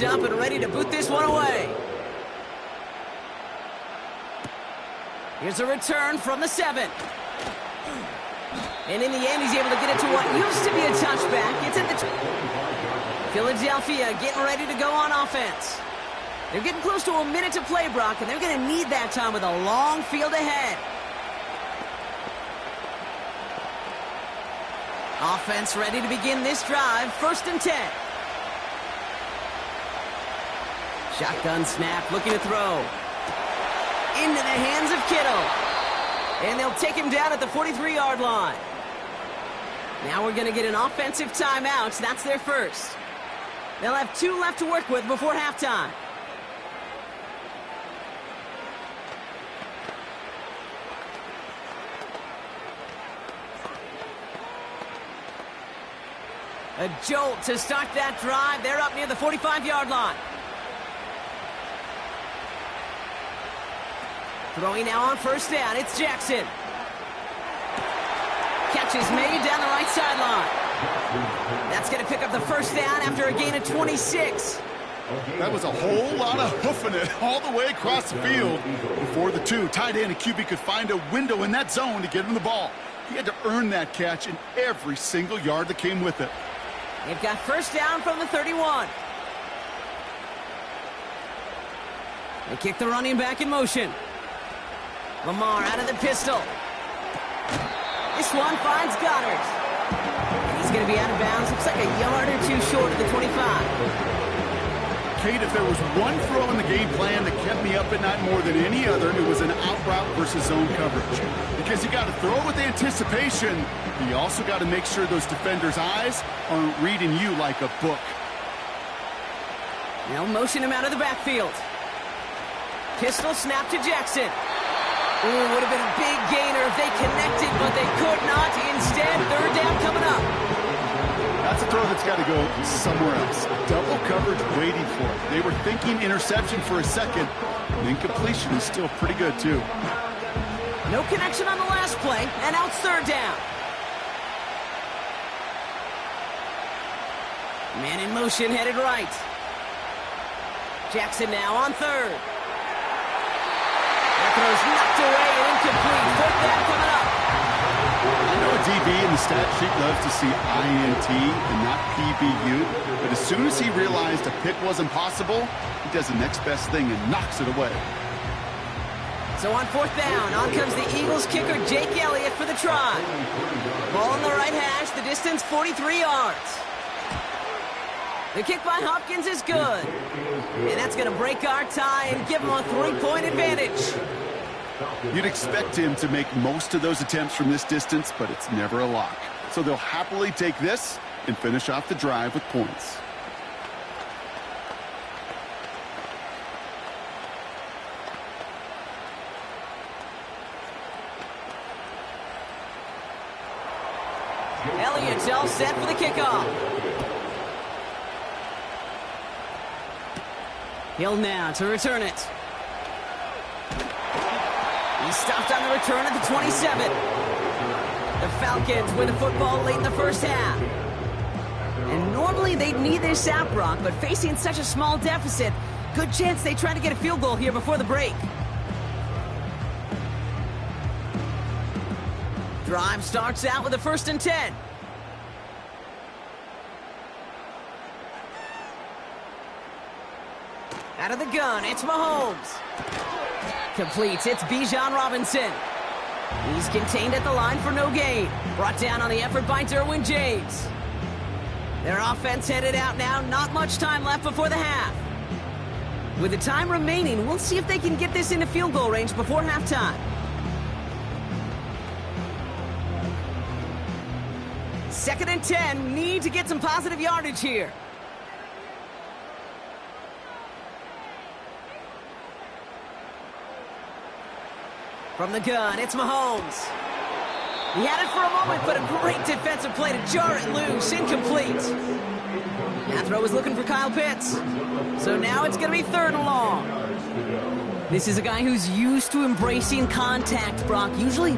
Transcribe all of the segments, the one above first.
lined up and ready to boot this one away. Here's a return from the 7. And in the end, he's able to get it to what used to be a touchback. It's at the... Philadelphia getting ready to go on offense. They're getting close to a minute to play, Brock, and they're going to need that time with a long field ahead. Offense ready to begin this drive. 1st and 10. Shotgun snap, looking to throw. Into the hands of Kittle. And they'll take him down at the 43-yard line. Now we're going to get an offensive timeout. That's their first. They'll have 2 left to work with before halftime. A jolt to start that drive. They're up near the 45-yard line. Throwing now on 1st down. It's Jackson. Catch is made down the right sideline. That's going to pick up the 1st down after a gain of 26. That was a whole lot of hoofing it all the way across the field before the 2 tight end and QB could find a window in that zone to get him the ball. He had to earn that catch in every single yard that came with it. They've got 1st down from the 31. They kick the running back in motion. Lamar out of the pistol. This one finds Goddard. And he's going to be out of bounds. Looks like a yard or 2 short of the 25. Kate, if there was one throw in the game plan that kept me up at night more than any other, it was an out route versus zone coverage. Because you got to throw with anticipation, but you also got to make sure those defenders' eyes aren't reading you like a book. They'll motion him out of the backfield. Pistol snap to Jackson. Ooh, would have been a big gainer if they connected, but they could not. Instead, 3rd down coming up. That's a throw that's got to go somewhere else. Double coverage waiting for it. They were thinking interception for a second, and incompletion is still pretty good, too. No connection on the last play, and now it's 3rd down. Man in motion, headed right. Jackson now on 3rd. That throw's knocked away and incomplete. 4th down coming up. I know a DB in the stat sheet loves to see INT and not PBU, but as soon as he realized a pick wasn't possible, he does the next best thing and knocks it away. So on 4th down, on comes the Eagles kicker, Jake Elliott, for the try. Ball on the right hash, the distance 43 yards. The kick by Hopkins is good. And that's going to break our tie and give him a 3-point advantage. You'd expect him to make most of those attempts from this distance, but it's never a lock. So they'll happily take this and finish off the drive with points. Elliott's all set for the kickoff. Hill now to return it. He stopped on the return at the 27. The Falcons win the football late in the 1st half. And normally they'd need this out, Brock, but facing such a small deficit, good chance they try to get a field goal here before the break. Drive starts out with a 1st and 10. Out of the gun, it's Mahomes. Completes, it's Bijan Robinson. He's contained at the line for no gain. Brought down on the effort by Derwin James. Their offense headed out now, not much time left before the half. With the time remaining, we'll see if they can get this into field goal range before halftime. Second and 10, need to get some positive yardage here. From the gun, it's Mahomes. He had it for a moment, but a great defensive play to jar it loose. Incomplete. That throw was looking for Kyle Pitts. So now it's going to be 3rd and long. This is a guy who's used to embracing contact, Brock. Usually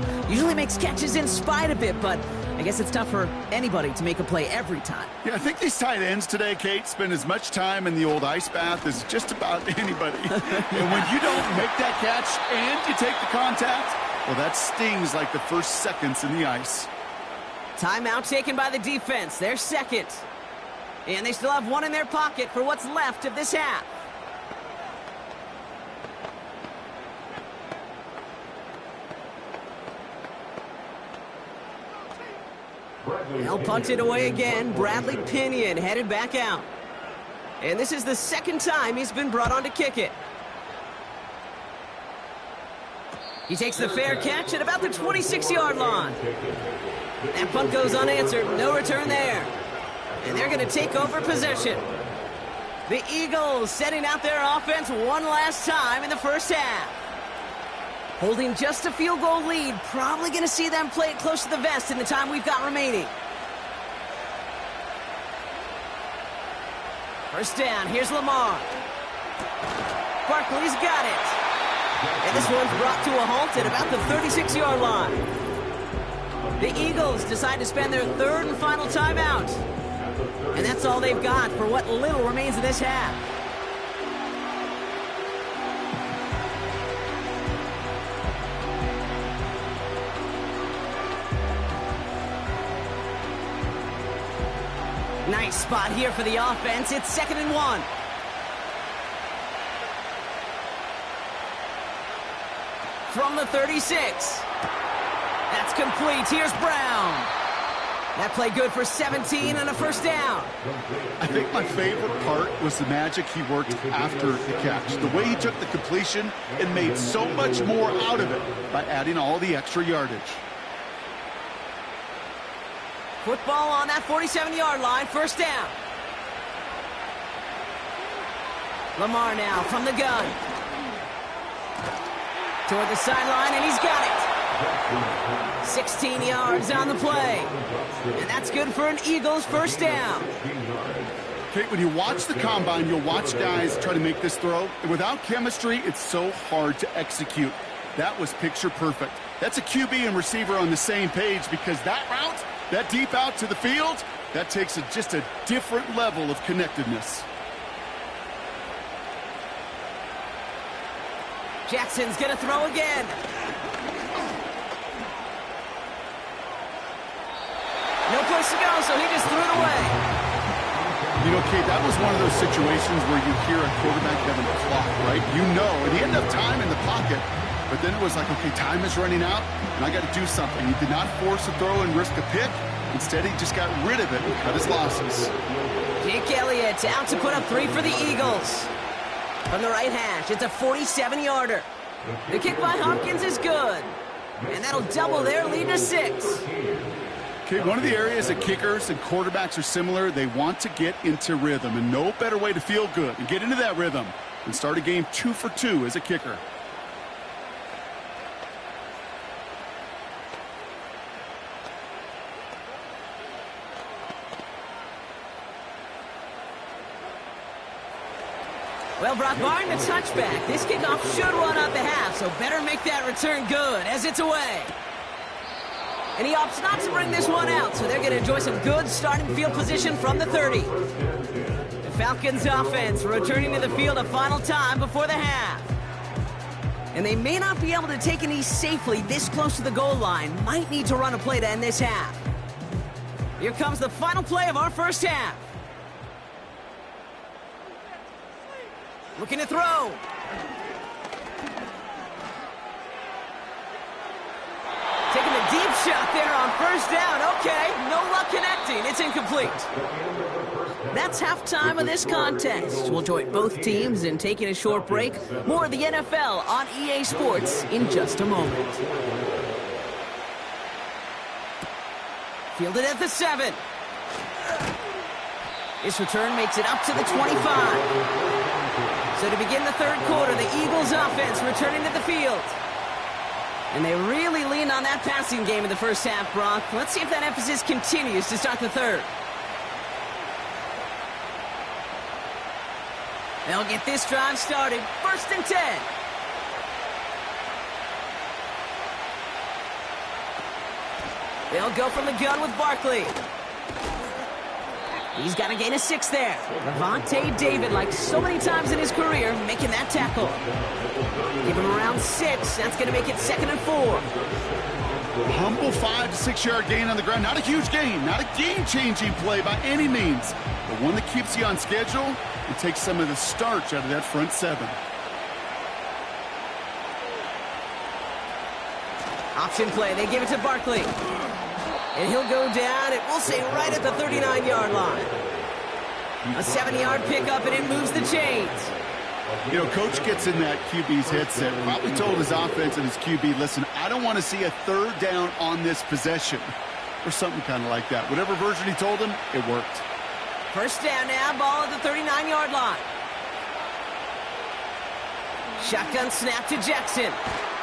makes catches in spite of it, but I guess it's tough for anybody to make a play every time. Yeah, I think these tight ends today, Kate, spend as much time in the old ice bath as just about anybody. And when you don't make that catch and you take the contact, well, that stings like the first seconds in the ice. Timeout taken by the defense. They're second. And they still have one in their pocket for what's left of this half. They'll punt it away again. Bradley Pinion headed back out. And this is the second time he's been brought on to kick it. He takes the fair catch at about the 26-yard line. That punt goes unanswered. No return there. And they're going to take over possession. The Eagles setting out their offense one last time in the first half. Holding just a field goal lead. Probably going to see them play it close to the vest in the time we've got remaining. First down. Here's Lamar. Barkley's got it. And this one's brought to a halt at about the 36-yard line. The Eagles decide to spend their third and final timeout. And that's all they've got for what little remains of this half. Nice spot here for the offense. It's 2nd and 1. From the 36. That's complete. Here's Brown. That play good for 17 and a first down. I think my favorite part was the magic he worked after the catch. The way he took the completion and made so much more out of it by adding all the extra yardage. Football on that 47-yard line. First down. Lamar now from the gun. Toward the sideline, and he's got it. 16 yards on the play. And that's good for an Eagles first down. Kate, when you watch the combine, you'll watch guys try to make this throw. And without chemistry, it's so hard to execute. That was picture perfect. That's a QB and receiver on the same page, because that route, that deep out to the field, that takes just a different level of connectedness. Jackson's going to throw again. No place to go, so he just threw it away. You know, Kate, that was one of those situations where you hear a quarterback having a clock, right? You know, and he had enough time in the pocket, but then it was like, okay, time is running out, and I got to do something. He did not force a throw and risk a pick. Instead, he just got rid of it and cut his losses. Jake Elliott out to put up 3 for the Eagles. From the right hash, it's a 47-yarder. The kick by Hopkins is good. And that'll double their lead to 6. Okay, one of the areas that kickers and quarterbacks are similar, they want to get into rhythm. And no better way to feel good and get into that rhythm than start a game 2 for 2 as a kicker. Well, Brock, barring the touchback, this kickoff should run out the half, so better make that return good as it's away. And he opts not to bring this one out, so they're going to enjoy some good starting field position from the 30. The Falcons offense returning to the field a final time before the half. And they may not be able to take a knee safely this close to the goal line. Might need to run a play to end this half. Here comes the final play of our first half. Looking to throw. Taking a deep shot there on first down. Okay, no luck connecting. It's incomplete. That's halftime of this contest. We'll join both teams in taking a short break. More of the NFL on EA Sports in just a moment. Fielded at the 7. This return makes it up to the 25. So to begin the third quarter, the Eagles offense returning to the field. And they really leaned on that passing game in the first half, Brock. Let's see if that emphasis continues to start the third. They'll get this drive started. 1st and 10. They'll go from the gun with Barkley. He's got a gain of 6 there. Levante David, like so many times in his career, making that tackle. Give him around 6. That's going to make it 2nd and 4. Humble 5 to 6 yard gain on the ground. Not a huge gain, not a game-changing play by any means, but one that keeps you on schedule and takes some of the starch out of that front 7. Option play. They give it to Barkley. And he'll go down, and we'll say right at the 39-yard line. A 7-yard pickup, and it moves the chains. You know, Coach gets in that QB's headset, probably told his offense and his QB, listen, I don't want to see a 3rd down on this possession, or something kind of like that. Whatever version he told him, it worked. First down now, ball at the 39-yard line. Shotgun snap to Jackson.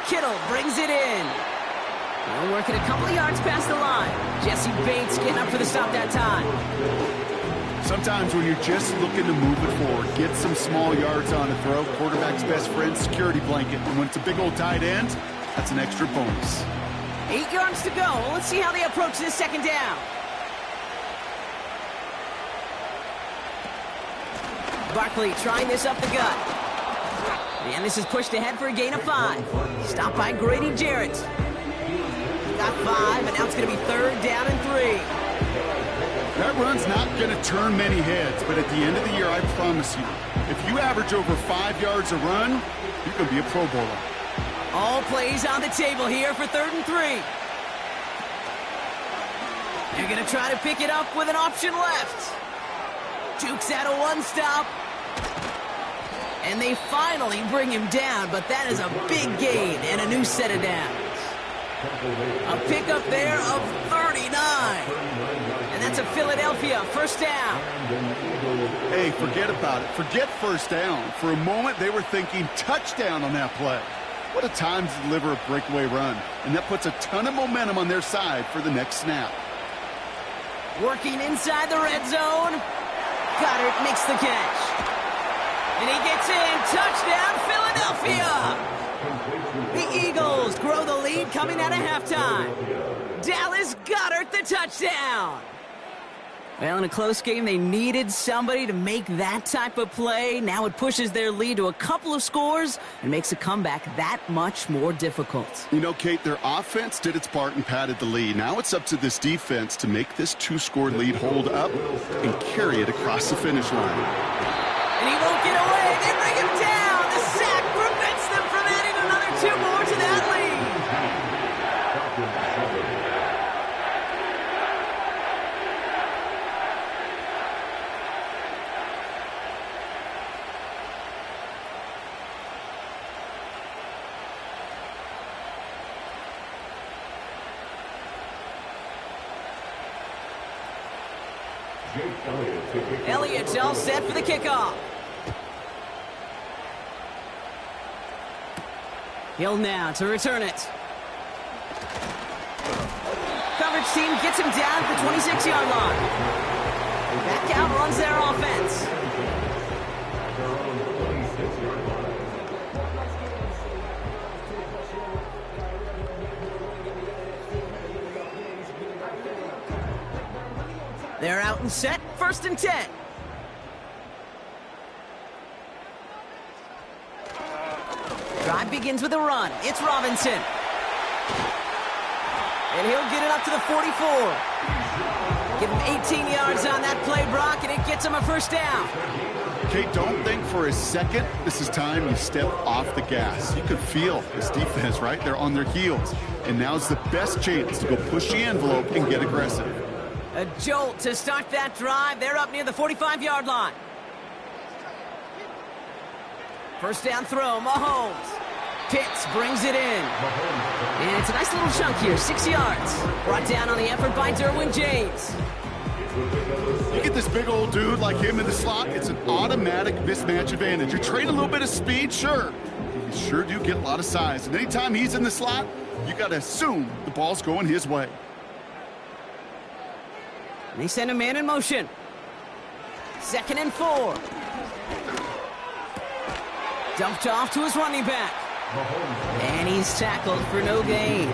Kittle brings it in. They'll work it a couple of yards past the line. Jesse Bates getting up for the stop that time. Sometimes when you're just looking to move it forward, get some small yards on a throw, quarterback's best friend, security blanket. And when it's a big old tight end, that's an extra bonus. 8 yards to go. Let's see how they approach this 2nd down. Barkley trying this up the gut. And this is pushed ahead for a gain of 5. Stopped by Grady Jarrett. Got 5, and now it's going to be 3rd down and 3. That run's not going to turn many heads, but at the end of the year, I promise you, if you average over 5 yards a run, you're going to be a Pro Bowler. All plays on the table here for 3rd and 3. They're going to try to pick it up with an option left. Jukes out a 1-stop. And they finally bring him down, but that is a big gain and a new set of downs. A pickup there of 39. And that's a Philadelphia 1st down. Hey, forget about it. Forget 1st down. For a moment, they were thinking touchdown on that play. What a time to deliver a breakaway run. And that puts a ton of momentum on their side for the next snap. Working inside the red zone. Goddard makes the catch. And he gets in. Touchdown, Philadelphia! The Eagles grow the lead coming out of halftime. Dallas Goedert the touchdown. Well, in a close game, they needed somebody to make that type of play. Now it pushes their lead to a couple of scores and makes a comeback that much more difficult. You know, Kate, their offense did its part and padded the lead. Now it's up to this defense to make this 2-score lead hold up and carry it across the finish line. And he won't get away. They bring him down. The sack prevents them from adding another 2 more to that lead. Elliott's all set for the kickoff. Hill now to return it. Coverage team gets him down at the 26-yard line. Back out runs their offense. They're out and set, 1st and 10. Drive begins with a run. It's Robinson. And he'll get it up to the 44. Give him 18 yards on that play, Brock, and it gets him a 1st down. Kate, don't think for a second this is time you step off the gas. You could feel this defense, right? They're on their heels. And now's the best chance to go push the envelope and get aggressive. A jolt to start that drive. They're up near the 45-yard line. 1st down throw, Mahomes. Pitts brings it in. And it's a nice little chunk here, 6 yards. Brought down on the effort by Derwin James. You get this big old dude like him in the slot, it's an automatic mismatch advantage. You trade a little bit of speed, sure. You sure do get a lot of size. And anytime he's in the slot, you got to assume the ball's going his way. They send a man in motion. 2nd and 4. Dumped off to his running back. And he's tackled for no gain.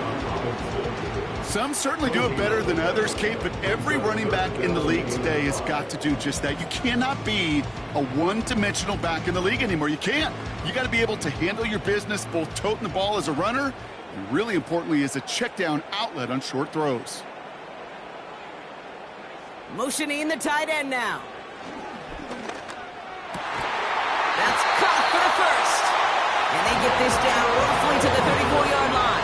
Some certainly do it better than others, Kate, but every running back in the league today has got to do just that. You cannot be a one-dimensional back in the league anymore. You can't. You got to be able to handle your business, both toting the ball as a runner, and really importantly, as a check-down outlet on short throws. Motioning the tight end now. That's caught for the first. And they get this down roughly to the 34-yard line.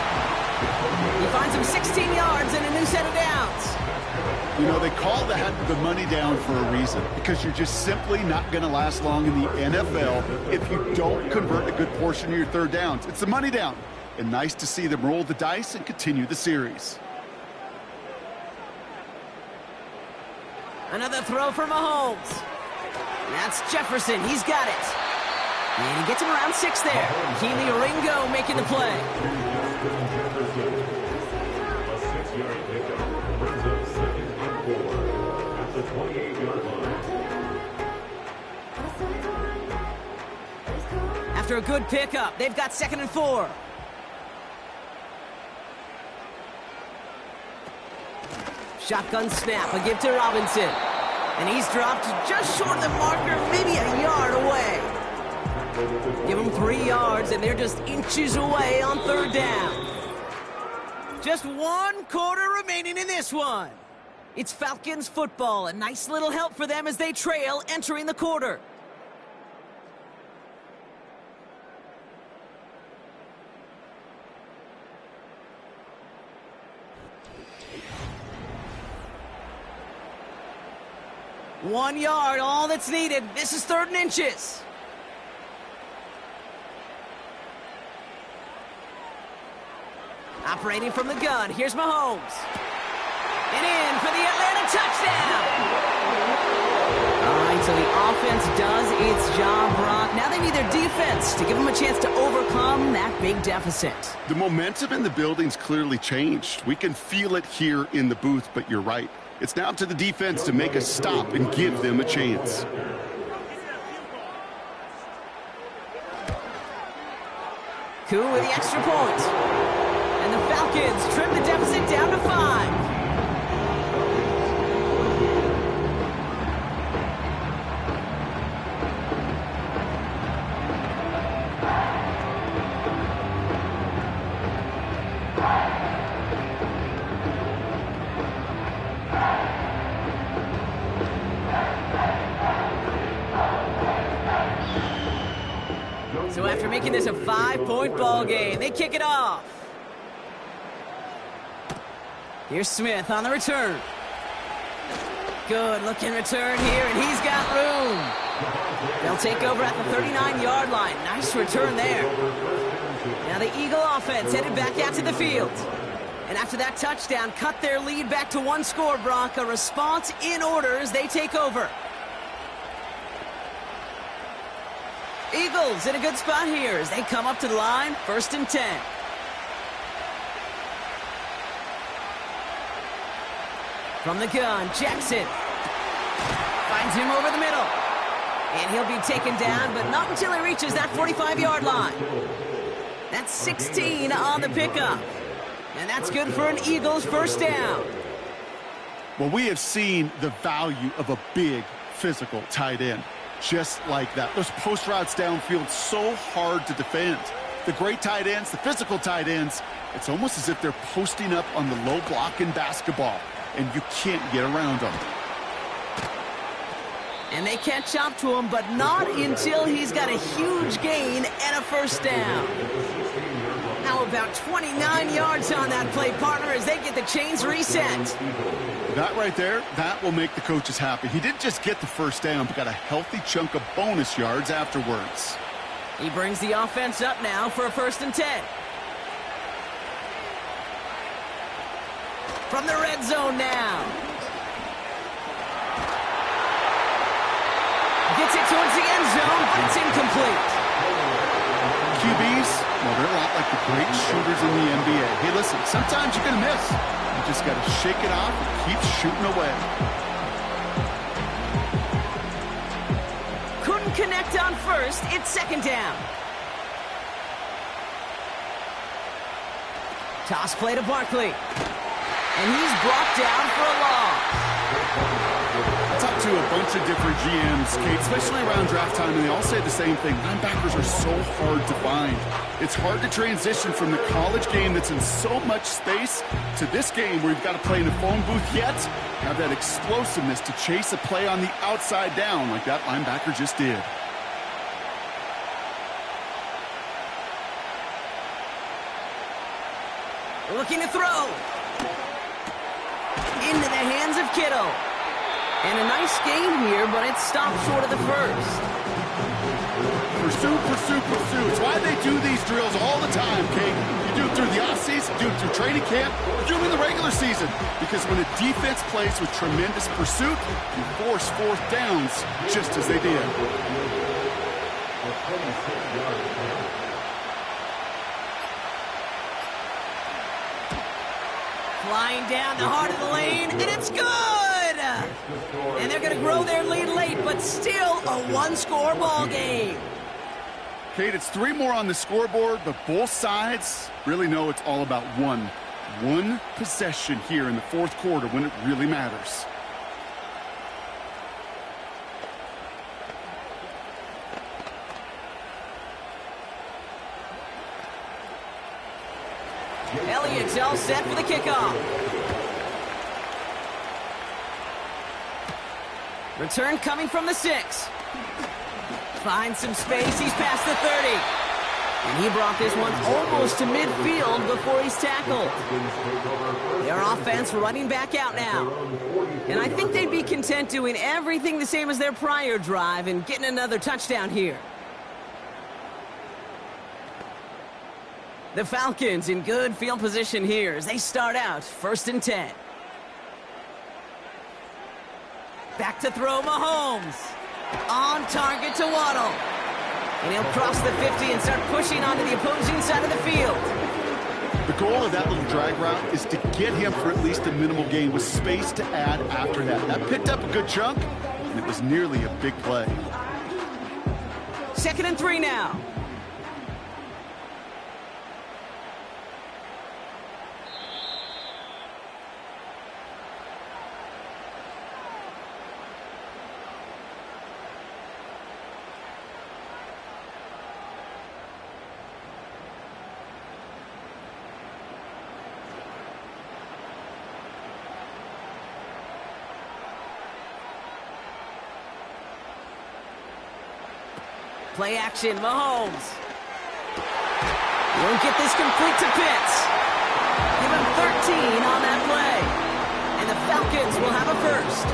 He finds him 16 yards and a new set of downs. You know, they call that the money down for a reason, because you're just simply not going to last long in the NFL if you don't convert a good portion of your third downs. It's the money down. And nice to see them roll the dice and continue the series. Another throw for Mahomes. That's Jefferson. He's got it. And he gets him around 6 there. Keely Ringo making the play. After a good pickup, they've got 2nd and 4. Shotgun snap, a give to Robinson. And he's dropped just short of the marker, maybe a yard away. Give them 3 yards, and they're just inches away on 3rd down. Just 1 quarter remaining in this one. It's Falcons football. A nice little help for them as they trail entering the quarter. One yard, all that's needed. This is 3rd and inches. Operating from the gun, here's Mahomes. And in for the Atlanta touchdown. All right, so the offense does its job, Brock. Now they need their defense to give them a chance to overcome that big deficit. The momentum in the building's clearly changed. We can feel it here in the booth, but you're right. It's now up to the defense to make a stop and give them a chance. Koo with the extra point. And the Falcons trim the deficit down to 5. So after making this a 5-point ball game, they kick it off. Here's Smith on the return. Good looking return here, and he's got room. They'll take over at the 39-yard line. Nice return there. Now the Eagle offense headed back out to the field. And after that touchdown, cut their lead back to 1 score, Brock. A response in order as they take over. Eagles in a good spot here as they come up to the line, 1st and 10. From the gun, Jackson finds him over the middle. And he'll be taken down, but not until he reaches that 45-yard line. That's 16 on the pickup. And that's good for an Eagles 1st down. Well, we have seen the value of a big physical tight end. Just like that. Those post routes downfield, so hard to defend. The great tight ends, the physical tight ends, it's almost as if they're posting up on the low block in basketball, and you can't get around them. And they catch up to him, but not until he's got a huge gain and a 1st down. Now about 29 yards on that play, partner, as they get the chains reset. That right there, that will make the coaches happy. He didn't just get the 1st down, but got a healthy chunk of bonus yards afterwards. He brings the offense up now for a 1st and 10. From the red zone now. Gets it towards the end zone, but it's incomplete. QBs, well, they're a lot like the great shooters in the NBA. Hey, listen, sometimes you're going to miss. You just got to shake it off and keep shooting away. Couldn't connect on 1st. It's 2nd down. Toss play to Barkley. And he's brought down for a loss. I talked to a bunch of different GMs, Kate, especially around draft time, and they all say the same thing. Linebackers are so hard to find. It's hard to transition from the college game that's in so much space to this game where you've got to play in a phone booth, yet have that explosiveness to chase a play on the outside down like that linebacker just did. Looking to throw. Into the hands of Kittle. And a nice gain here, but it stopped short of the first. Pursue, pursue, pursue. It's why they do these drills all the time, Kate. You do it through the offseason, do it through training camp, you do it in the regular season. Because when a defense plays with tremendous pursuit, you force fourth downs just as they did. Flying down the heart of the lane, and it's good! And they're going to grow their lead late, but still a one-score ball game. Kate, it's 3 more on the scoreboard, but both sides really know it's all about one possession here in the fourth quarter when it really matters. Elliott's all set for the kickoff. Return coming from the 6. Finds some space. He's past the 30. And he brought this one almost to midfield before he's tackled. Their offense running back out now. And I think they'd be content doing everything the same as their prior drive and getting another touchdown here. The Falcons in good field position here as they start out 1st and 10. Back to throw Mahomes. On target to Waddle. And he'll cross the 50 and start pushing onto the opposing side of the field. The goal of that little drag route is to get him for at least a minimal gain with space to add after that. That picked up a good chunk, and it was nearly a big play. 2nd and 3 now. Play action, Mahomes. Won't get this complete to Pitts. Give him 13 on that play. And the Falcons will have a first.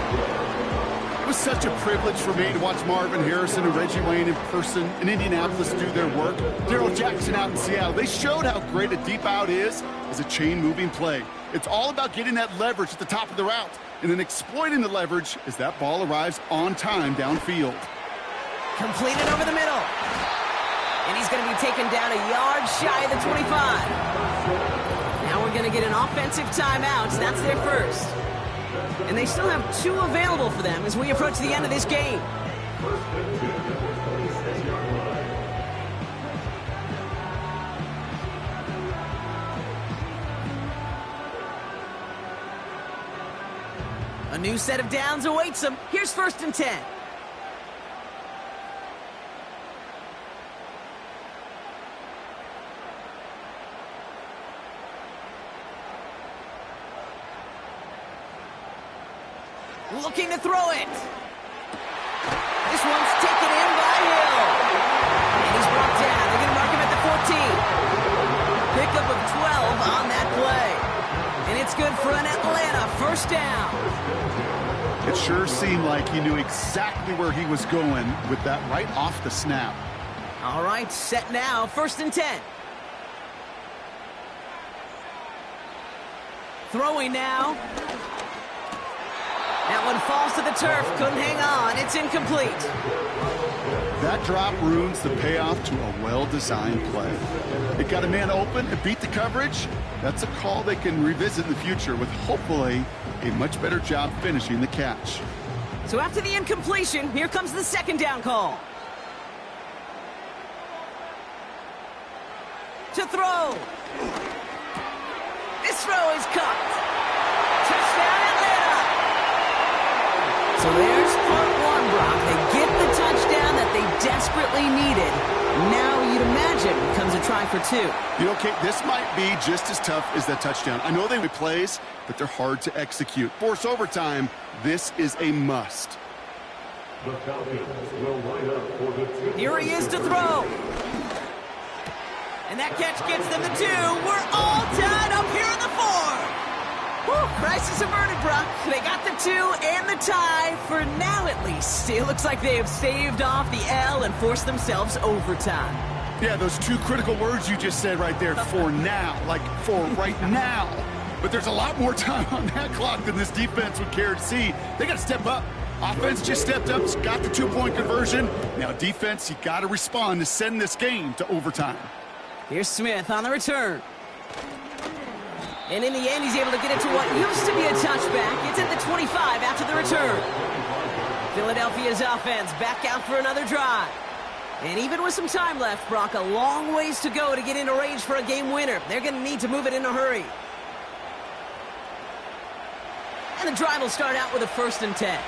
It was such a privilege for me to watch Marvin Harrison and Reggie Wayne in person in Indianapolis do their work. Darrell Jackson out in Seattle. They showed how great a deep out is as a chain-moving play. It's all about getting that leverage at the top of the route and then exploiting the leverage as that ball arrives on time downfield. Completed over the middle. And he's going to be taken down a yard shy of the 25. Now we're going to get an offensive timeout. That's their first. And they still have 2 available for them as we approach the end of this game. A new set of downs awaits them. Here's 1st and 10. Looking to throw it. This one's taken in by Hill. And he's brought down. They're going to mark him at the 14. Pickup of 12 on that play. And it's good for an Atlanta first down. It sure seemed like he knew exactly where he was going with that right off the snap. All right, set now. 1st and 10. Throwing now. That one falls to the turf. Couldn't hang on. It's incomplete. That drop ruins the payoff to a well-designed play. It got a man open and beat the coverage. That's a call they can revisit in the future with hopefully a much better job finishing the catch. So after the incompletion, here comes the 2nd down call. To throw. This throw is caught. So there's part one, Brock. They get the touchdown that they desperately needed. Now, you'd imagine, comes a try for two. You know, Kate, this might be just as tough as that touchdown. I know they make plays, but they're hard to execute. Force overtime, this is a must. The Falcons will line up for the two. Here he is to throw. And that catch gets them the two. We're all tied up here in the fourth. Whew, crisis averted, Brock. They got the two and the tie, for now at least. It looks like they have staved off the L and forced themselves overtime. Yeah, those two critical words you just said right there, for now, like for right now. But there's a lot more time on that clock than this defense would care to see. They got to step up. Offense just stepped up, got the two-point conversion. Now defense, you got to respond to send this game to overtime. Here's Smith on the return. And in the end, he's able to get it to what used to be a touchback. It's at the 25 after the return. Philadelphia's offense back out for another drive. And even with some time left, Brock, a long ways to go to get into range for a game winner. They're going to need to move it in a hurry. And the drive will start out with a 1st and 10.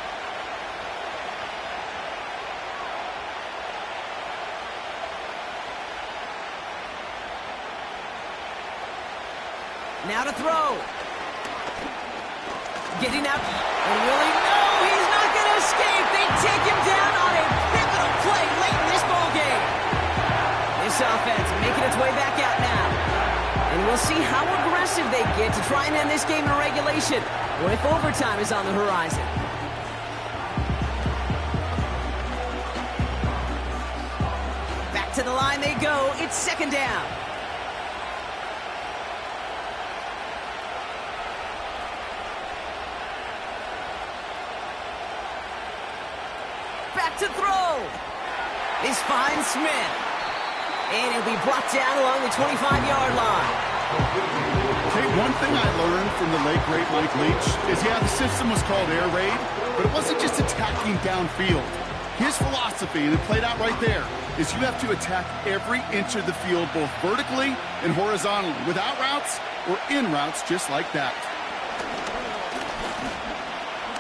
Now to throw. Getting up. And really, no, he's not going to escape. They take him down on a pivotal play late in this ballgame. This offense making its way back out now. And we'll see how aggressive they get to try and end this game in regulation, or if overtime is on the horizon. Back to the line they go. It's 2nd down. Back to throw. This finds Smith. And he'll be brought down along the 25-yard line. Okay, one thing I learned from the late, great Mike Leach is, yeah, the system was called air raid, but it wasn't just attacking downfield. His philosophy, and it played out right there, is you have to attack every inch of the field, both vertically and horizontally, without routes or in routes just like that.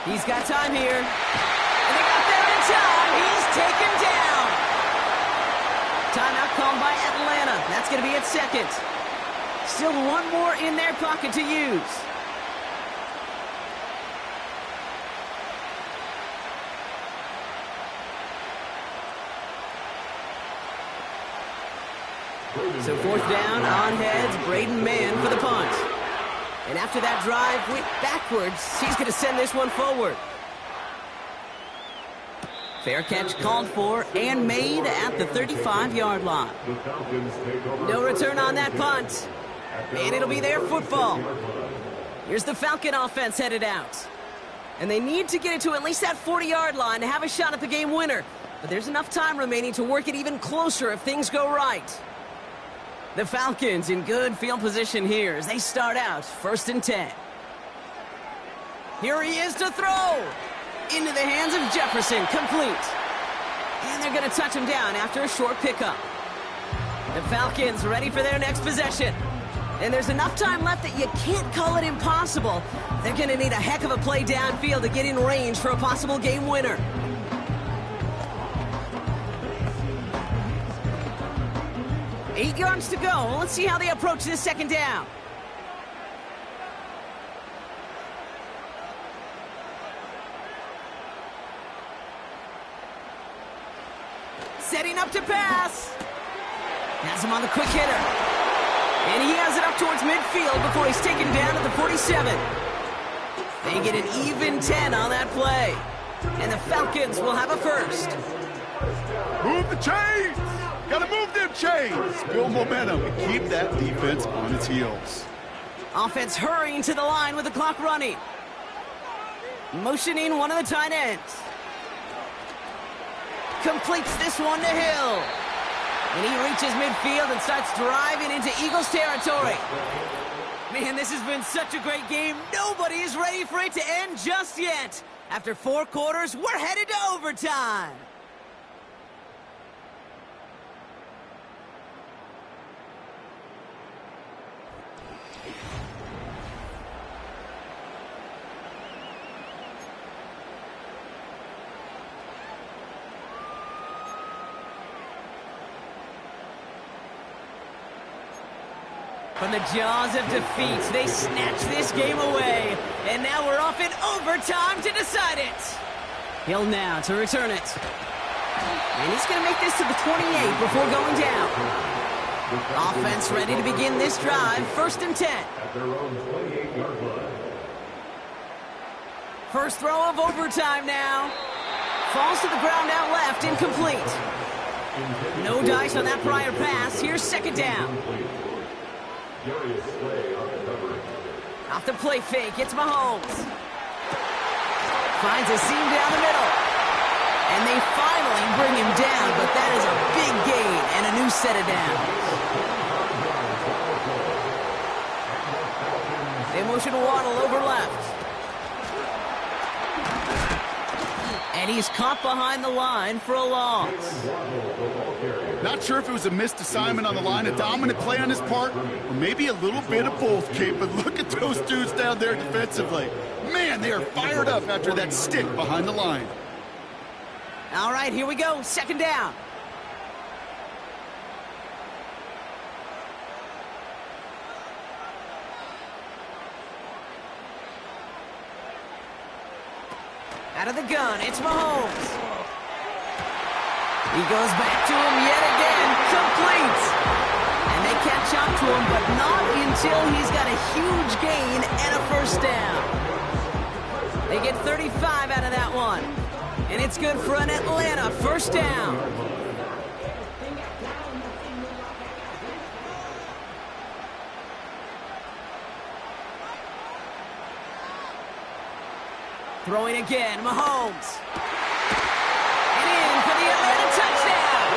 He's got time here. And they got there in time. He's taken down. Timeout called by Atlanta. That's going to be its 2nd. Still one more in their pocket to use. So 4th down, on heads, Braden Mann for the punt. And after that drive went backwards, he's going to send this one forward. Fair catch called for and made at the 35-yard line. No return on that punt. And it'll be their football. Here's the Falcon offense headed out. And they need to get it to at least that 40-yard line to have a shot at the game winner. But there's enough time remaining to work it even closer if things go right. The Falcons in good field position here as they start out 1st and 10. Here he is to throw. Into the hands of Jefferson, complete. And they're going to touch him down after a short pickup. The Falcons ready for their next possession. And there's enough time left that you can't call it impossible. They're going to need a heck of a play downfield to get in range for a possible game winner. Eight yards to go. Let's see how they approach this 2nd down. Setting up to pass. Has him on the quick hitter. And he has it up towards midfield before he's taken down at the 47. They get an even 10 on that play. And the Falcons will have a 1st. Move the chains! Gotta move them chains! Build momentum and keep that defense on its heels. Offense hurrying to the line with the clock running. Motioning one of the tight ends. Completes this one to Hill. And he reaches midfield and starts driving into Eagles territory. Man, this has been such a great game. Nobody is ready for it to end just yet. After 4 quarters, we're headed to overtime. From the jaws of defeat, they snatch this game away. And now we're off in overtime to decide it. Hill now to return it. And he's going to make this to the 28 before going down. Offense ready to begin this drive. 1st and 10. At their own 28-yard line. First throw of overtime now. Falls to the ground out left, incomplete. No dice on that prior pass. Here's 2nd down. Off the play fake, it's Mahomes. Finds a seam down the middle. And they finally bring him down, but that is a big gain and a new set of downs. They motion Waddle over left. And he's caught behind the line for a loss. Not sure if it was a missed assignment on the line, a dominant play on his part, or maybe a little bit of both, Kate, but look at those dudes down there defensively. Man, they are fired up after that stick behind the line. All right, here we go. 2nd down. Out of the gun, it's Mahomes. He goes back to him yet again, complete. And they catch up to him, but not until he's got a huge gain and a 1st down. They get 35 out of that one. And it's good for an Atlanta 1st down. Throwing again, Mahomes. And in for the Atlanta touchdown.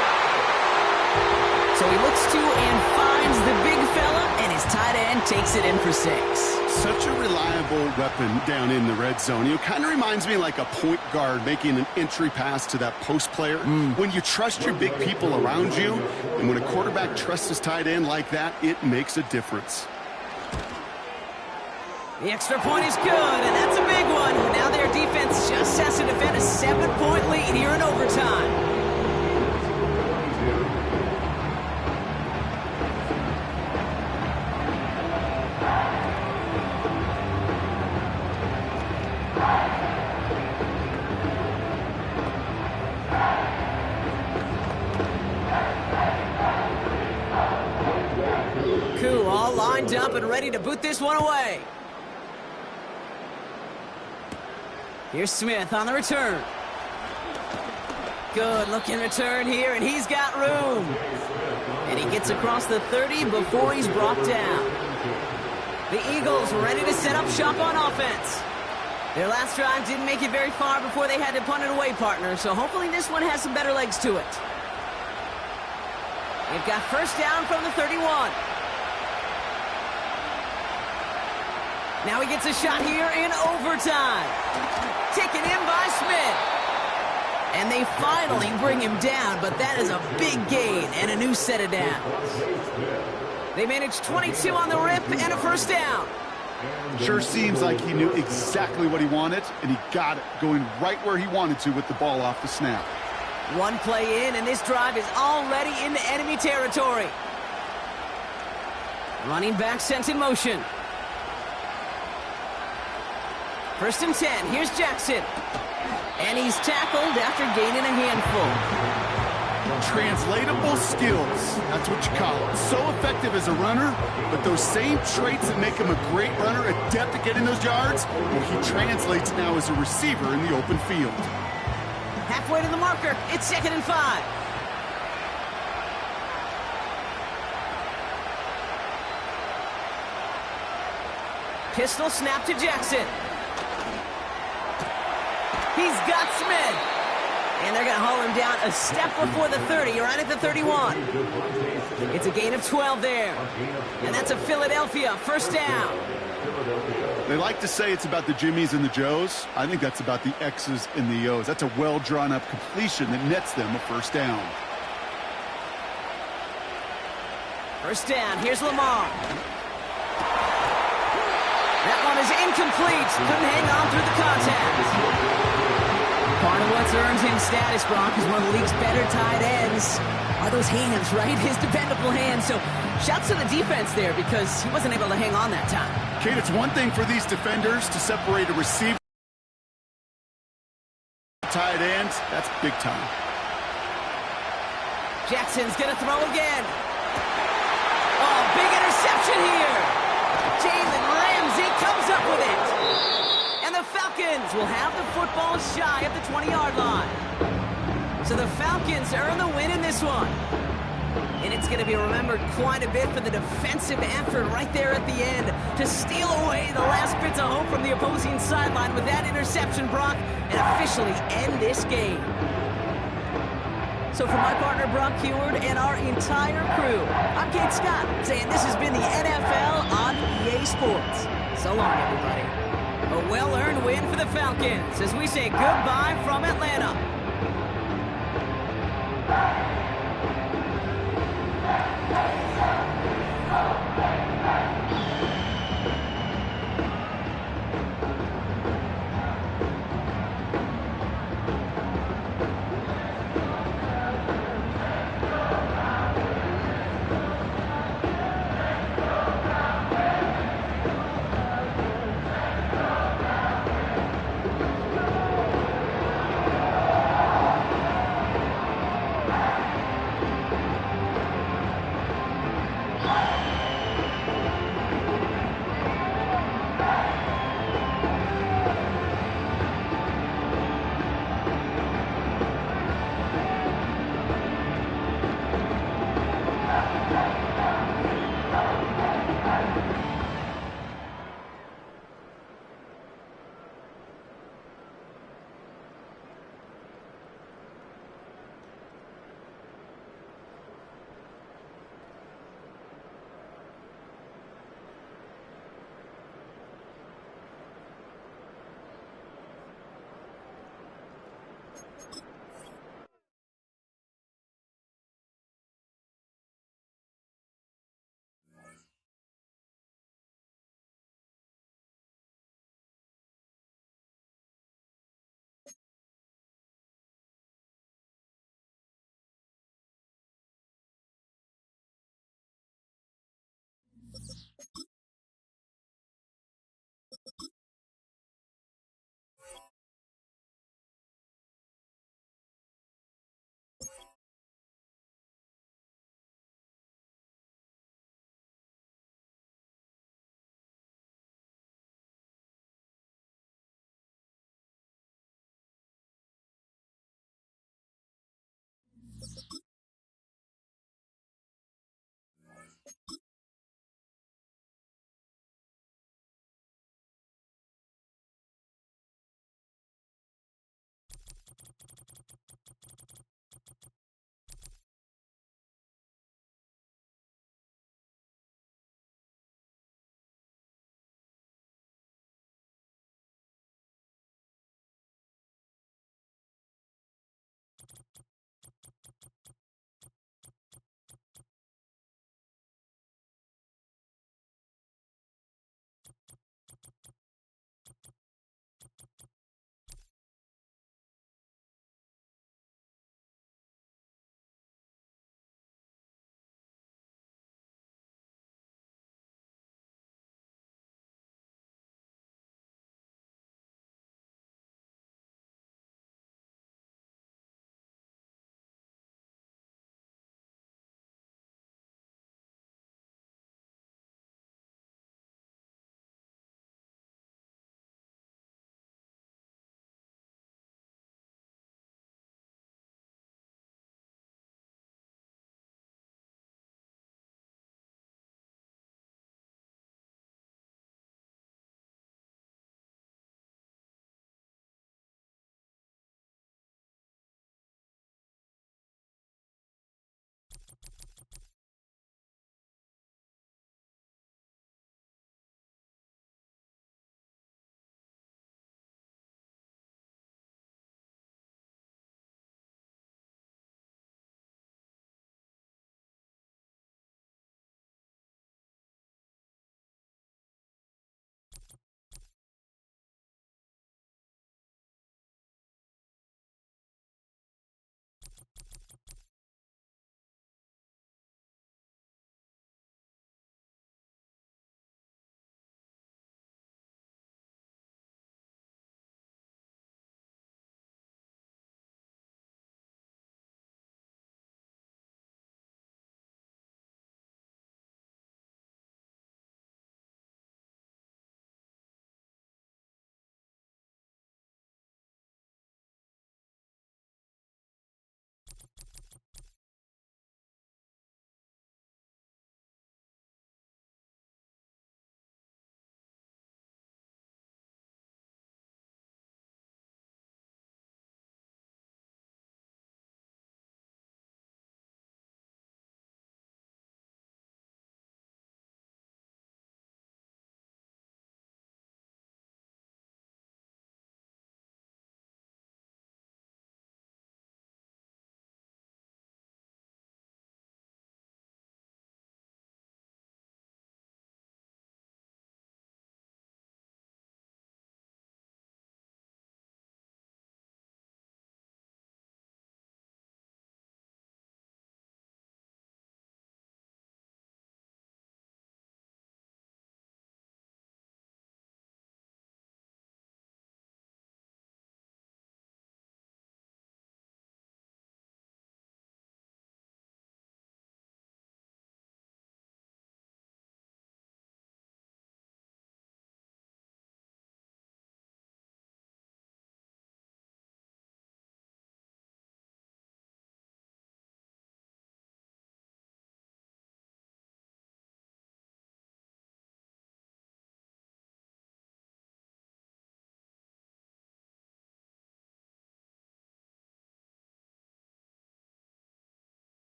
So he looks to and finds the big fella, and his tight end takes it in for 6. Such a reliable weapon down in the red zone. It kind of reminds me like a point guard making an entry pass to that post player. When you trust your big people around you, and when a quarterback trusts his tight end like that, it makes a difference. The extra point is good, and that's a big one. Now their defense just has to defend a 7-point lead here in overtime. Koo all lined up and ready to boot this one away. Here's Smith on the return. Good looking return here, and he's got room. And he gets across the 30 before he's brought down. The Eagles ready to set up shop on offense. Their last drive didn't make it very far before they had to punt it away, partner, so hopefully this one has some better legs to it. They've got 1st down from the 31. Now he gets a shot here in overtime. Taken in by Smith. And they finally bring him down, but that is a big gain and a new set of downs. They managed 22 on the rip and a 1st down. Sure seems like he knew exactly what he wanted, and he got it, going right where he wanted to with the ball off the snap. One play in, and this drive is already into enemy territory. Running back sent in motion. 1st and 10. Here's Jackson. And he's tackled after gaining a handful. Translatable skills. That's what you call it. So effective as a runner, but those same traits that make him a great runner, adept at getting those yards, well, he translates now as a receiver in the open field. Halfway to the marker. It's 2nd and 5. Pistol snap to Jackson. He's got Smith. And they're going to haul him down a step before the 30, right at the 31. It's a gain of 12 there. And that's a Philadelphia 1st down. They like to say it's about the Jimmies and the Joes. I think that's about the X's and the O's. That's a well-drawn-up completion that nets them a 1st down. 1st down. Here's Lamar. That one is incomplete. Couldn't hang on through the contact. Part of what's earned him status, Brock, is one of the league's better tight ends are those hands, right? His dependable hands. So shouts to the defense there because he wasn't able to hang on that time. Kate, it's one thing for these defenders to separate a receiver tight ends. That's big time. Jackson's going to throw again. Oh, big interception here. Jalen Ramsey comes up with it. And the Falcons will have the football shy of the 20-yard line. So the Falcons earn the win in this one. And it's going to be remembered quite a bit for the defensive effort right there at the end to steal away the last bits of hope from the opposing sideline with that interception, Brock, and officially end this game. So for my partner, Brock Heward, and our entire crew, I'm Kate Scott, saying this has been the NFL on EA Sports. So long, everybody. A well-earned win for the Falcons as we say goodbye from Atlanta.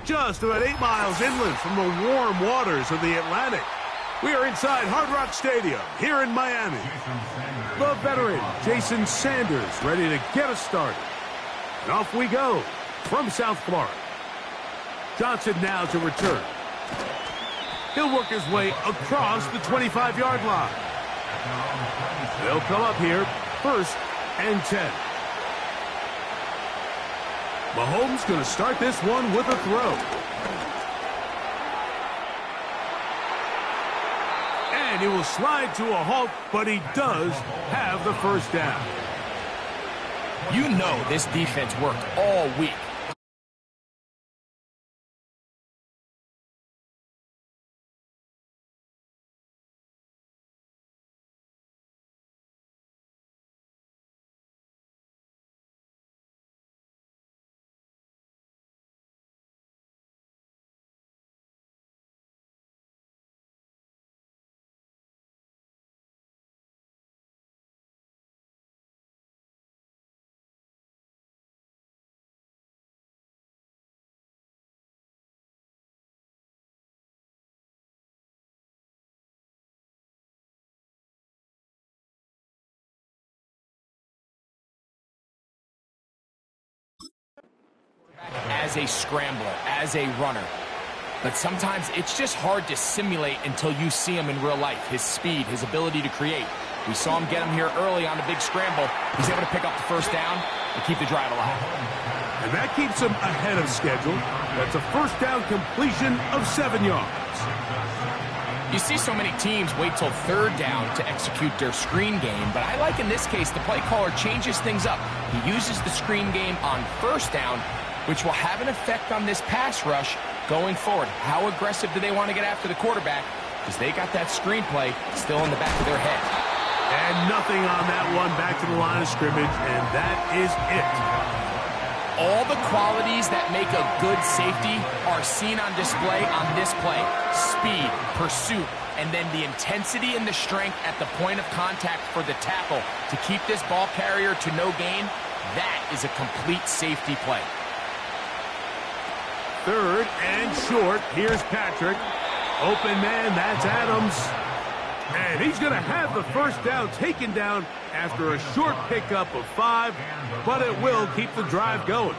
Just about 8 miles inland from the warm waters of the Atlantic, we are inside Hard Rock Stadium here in Miami. The veteran Jason Sanders ready to get us started. And off we go from South Florida. Johnson now to return. He'll work his way across the 25-yard line. They'll come up here, 1st and 10. Mahomes going to start this one with a throw. And he will slide to a halt, but he does have the first down. You know this defense worked all week. As a scrambler, as a runner. But sometimes it's just hard to simulate until you see him in real life. His speed, his ability to create. We saw him get him here early on a big scramble. He's able to pick up the first down and keep the drive alive. And that keeps him ahead of schedule. That's a first down completion of 7 yards. You see so many teams wait till 3rd down to execute their screen game, but I like in this case the play caller changes things up. He uses the screen game on 1st down, which will have an effect on this pass rush going forward. How aggressive do they want to get after the quarterback? Because they got that screenplay still in the back of their head. And nothing on that one, back to the line of scrimmage, and that is it. All the qualities that make a good safety are seen on display on this play. Speed, pursuit, and then the intensity and the strength at the point of contact for the tackle to keep this ball carrier to no gain. That is a complete safety play. 3rd and short. Here's Patrick. Open man, that's Adams. And he's going to have the first down taken down after a short pickup of 5, but it will keep the drive going.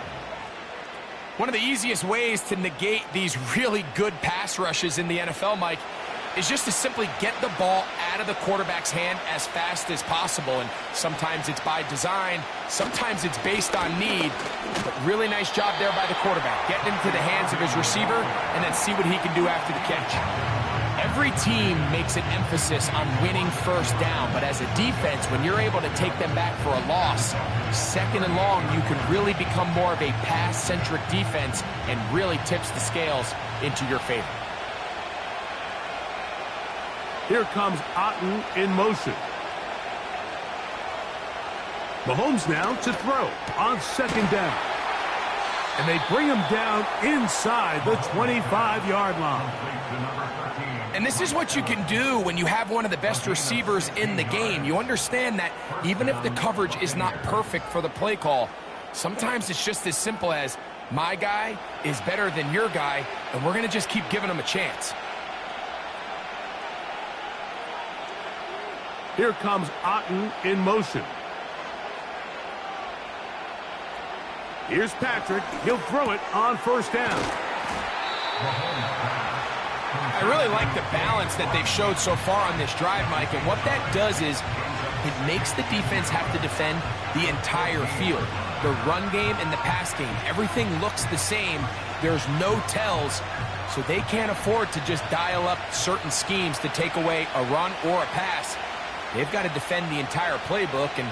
One of the easiest ways to negate these really good pass rushes in the NFL, Mike, is just to simply get the ball out of the quarterback's hand as fast as possible. And sometimes it's by design, sometimes it's based on need. But really nice job there by the quarterback, getting into the hands of his receiver and then see what he can do after the catch. Every team makes an emphasis on winning 1st down, but as a defense, when you're able to take them back for a loss, 2nd and long, you can really become more of a pass-centric defense and really tips the scales into your favor. Here comes Otten in motion. Mahomes now to throw on 2nd down. And they bring him down inside the 25-yard line. And this is what you can do when you have one of the best receivers in the game. You understand that even if the coverage is not perfect for the play call, sometimes it's just as simple as my guy is better than your guy, and we're going to just keep giving him a chance. Here comes Otten in motion. Here's Patrick. He'll throw it on 1st down. I really like the balance that they've showed so far on this drive, Mike, and what that does is it makes the defense have to defend the entire field. The run game and the pass game, everything looks the same. There's no tells, so they can't afford to just dial up certain schemes to take away a run or a pass. They've got to defend the entire playbook, and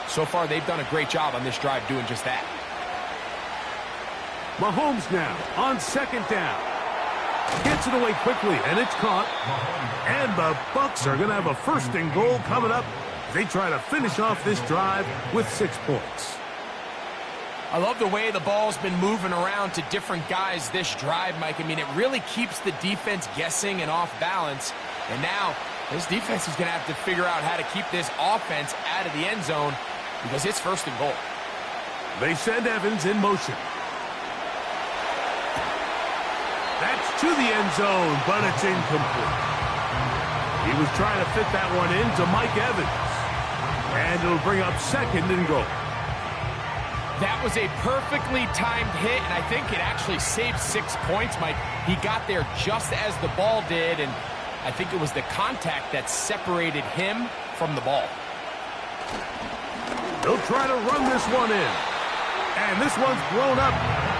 so far they've done a great job on this drive doing just that. Mahomes now on second down. Gets it away quickly, and it's caught. And the Bucs are going to have a first and goal coming up. They try to finish off this drive with 6 points. I love the way the ball's been moving around to different guys this drive, Mike. I mean, it really keeps the defense guessing and off balance. And now this defense is going to have to figure out how to keep this offense out of the end zone because it's first and goal. They send Evans in motion. That's to the end zone, but it's incomplete. He was trying to fit that one into Mike Evans. And it'll bring up second and goal. That was a perfectly timed hit, and I think it actually saved 6 points, Mike. He got there just as the ball did, and I think it was the contact that separated him from the ball. They'll try to run this one in. And this one's blown up.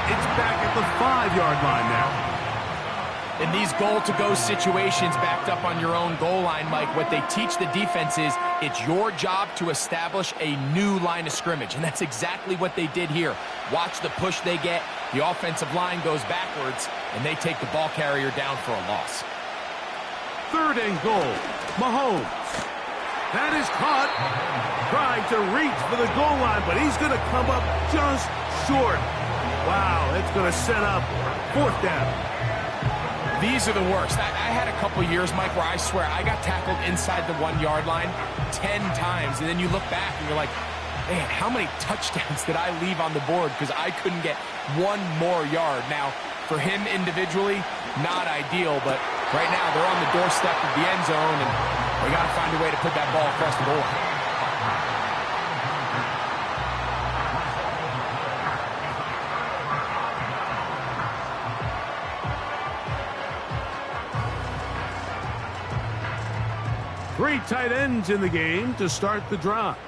It's back at the 5-yard line now. In these goal-to-go situations backed up on your own goal line, Mike, what they teach the defense is it's your job to establish a new line of scrimmage, and that's exactly what they did here. Watch the push they get. The offensive line goes backwards, and they take the ball carrier down for a loss. Third and goal. Mahomes. That is caught. Trying to reach for the goal line, but he's going to come up just short. Wow, that's going to set up fourth down. These are the worst. I had a couple years, Mike, where I swear I got tackled inside the 1-yard line 10 times, and then you look back and you're like, man, how many touchdowns did I leave on the board because I couldn't get one more yard? Now, for him individually, not ideal, but right now they're on the doorstep of the end zone, and they got to find a way to put that ball across the goal line. Three tight ends in the game to start the drive.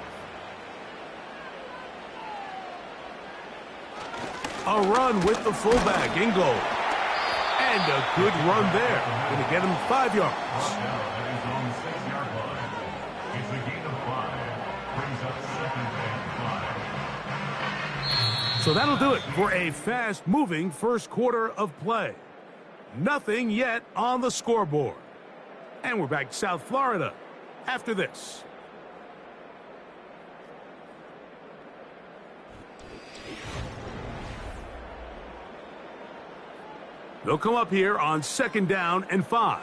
A run with the fullback in goal. And a good run there. Going to get him 5 yards. It's a gain of 5. Brings up second and 5. So that'll do it for a fast-moving first quarter of play. Nothing yet on the scoreboard. And we're back to South Florida after this. They'll come up here on second down and 5.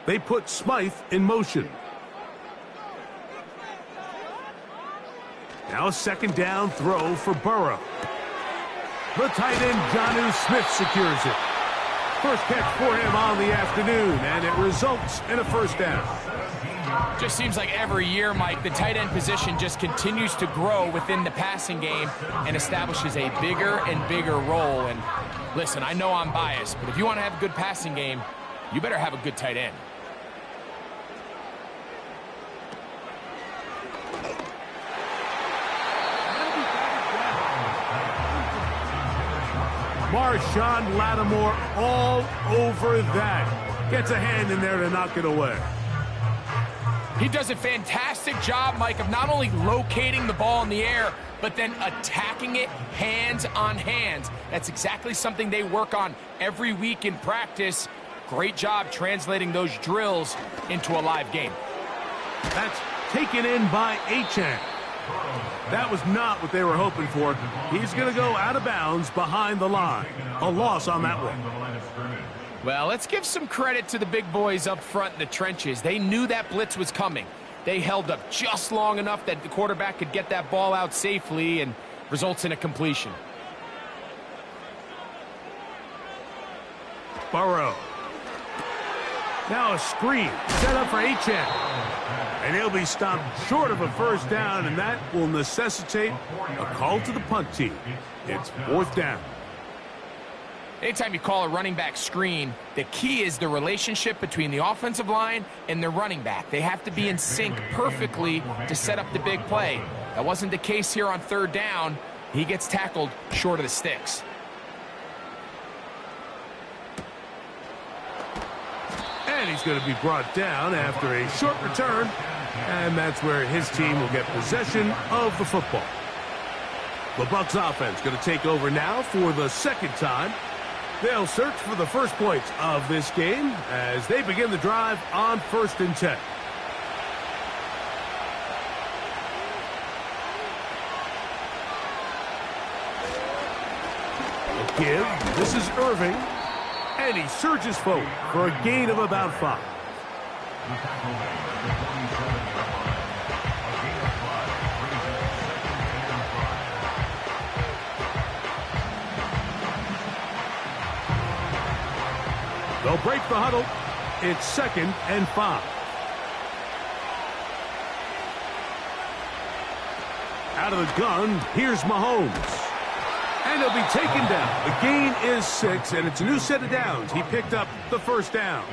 They put Smythe in motion. Now a second down throw for Burrow. The tight end, Jonnu Smith, secures it. First catch for him on the afternoon, and it results in a first down. Just seems like every year, Mike, the tight end position just continues to grow within the passing game and establishes a bigger and bigger role. And listen, I know I'm biased, but if you want to have a good passing game, you better have a good tight end. Marshawn Lattimore all over that. Gets a hand in there to knock it away. He does a fantastic job, Mike, of not only locating the ball in the air, but then attacking it hands on hands. That's exactly something they work on every week in practice. Great job translating those drills into a live game. That's taken in by Achane. That was not what they were hoping for. He's going to go out of bounds behind the line. A loss on that one. Well, let's give some credit to the big boys up front in the trenches. They knew that blitz was coming. They held up just long enough that the quarterback could get that ball out safely and results in a completion. Burrow. Now a screen set up for Achane. And he'll be stopped short of a first down, and that will necessitate a call to the punt team. It's fourth down. Anytime you call a running back screen, the key is the relationship between the offensive line and the running back. They have to be in sync perfectly to set up the big play. That wasn't the case here on third down. He gets tackled short of the sticks. And he's going to be brought down after a short return. And that's where his team will get possession of the football. The Bucs offense going to take over now for the second time. They'll search for the first points of this game as they begin the drive on 1st and 10. A give. This is Irving. And he surges forward for a gain of about 5. They'll break the huddle. It's 2nd and 5. Out of the gun, here's Mahomes. And he'll be taken down. The gain is 6, and it's a new set of downs. He picked up the first down.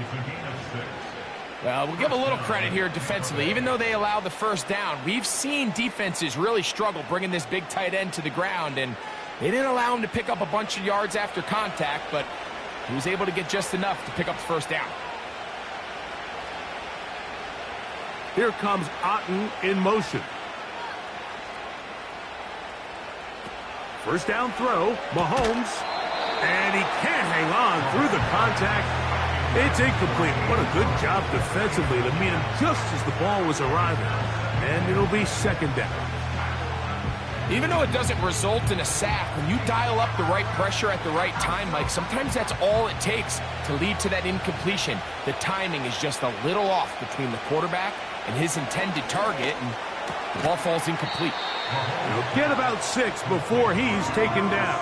Well, we'll give a little credit here defensively. Even though they allow the first down, we've seen defenses really struggle bringing this big tight end to the ground, and they didn't allow him to pick up a bunch of yards after contact, but he was able to get just enough to pick up the first down. Here comes Otten in motion. First down throw, Mahomes, and he can't hang on through the contact. It's incomplete. What a good job defensively to meet him just as the ball was arriving. And it'll be 2nd down. Even though it doesn't result in a sack, when you dial up the right pressure at the right time, Mike, sometimes that's all it takes to lead to that incompletion. The timing is just a little off between the quarterback and his intended target, and the ball falls incomplete. He'll get about 6 before he's taken down.